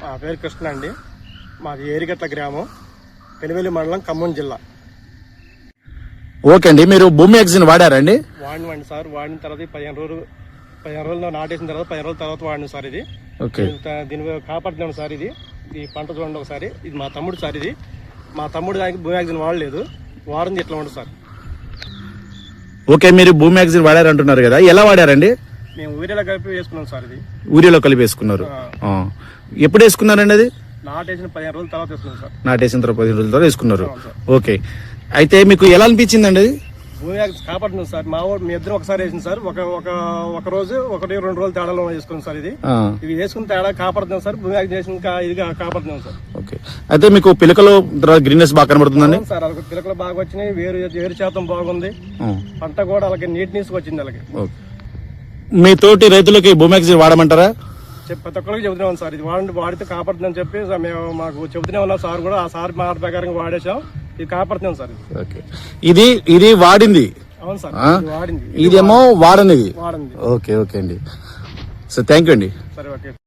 మా పేరు కృష్ణ అండి. మాది ఏరిగట్ల గ్రామం, పెనువెల్లి మండలం, ఖమ్మం జిల్లా. ఓకే అండి, మీరు భూమి ఎగ్జిన్ వాడారండి? వాడినండి సార్. వాడిన తర్వాత 15 రోజులు నాటేసిన తర్వాత 15 రోజుల తర్వాత వాడిన సార్. ఇది ఓకే, దీని కాపాడుతున్నాను సార్. ఈ పంట చూడండి ఒకసారి. ఇది మా తమ్ముడు సార్. మా తమ్ముడు దానికి భూమి ఎగ్జిన్ వాడలేదు, వాడింది ఇట్లా ఉండదు సార్. ఓకే, మీరు భూమి ఎగ్జిన్ వాడారంటున్నారు కదా, ఎలా వాడారండి? మేము ఊరిలో కలిపి వేసుకున్నాం సార్. ఊరిలో కలిపి వేసుకున్నారు. ఎప్పుడు వేసుకున్నారండి? అది నాటేసిన 15 రోజుల తర్వాత వేసుకున్నాం సార్. నాటేసిన తర్వాత 15 రోజుల తర్వాత వేసుకున్నారు. ఓకే, అయితే మీకు ఎలా అనిపించిందండి అది? భూమి కాపాడుతున్నాం సార్. మా ఊరు మీ ఇద్దరు ఒకసారి వేసింది సార్. ఒక రోజు 1-2 రోజులు తేడాలో వేసుకున్నాం సార్. ఇవి వేసుకున్న తేడా కాపాడుతున్నాం సార్. భూమి చేసిన ఇదిగా కాపాడుతున్నాం సార్. ఓకే, అయితే మీకు పిలకలో గ్రీన్నెస్ బాగా కనబడుతుందండి సార్. అలాగే పిలకలు బాగా వచ్చినాయి, వేరు శాతం బాగుంది, పంట కూడా అలాగే నీట్నెస్ వచ్చింది. అలాగే మీ తోటి రైతులకి భూమి ఎగ్జిన్ వాడమంటారా? ప్రతి ఒక్కరికి చెబుతున్నాం సార్. ఇది వాడితే కాపాడుతుందని చెప్పి మేము మాకు చెబుతూనే ఉన్నాం సార్. కూడా ఆ సార్ మాట ప్రకారంగా వాడేసాం. ఇది కాపాడుతున్నాం సార్. ఓకే, ఇది వాడింది. అవును సార్, వాడింది. ఇదేమో వాడనిది. వాడింది. ఓకే ఓకే అండి. సో థ్యాంక్ యూ అండి. సరే, ఓకే.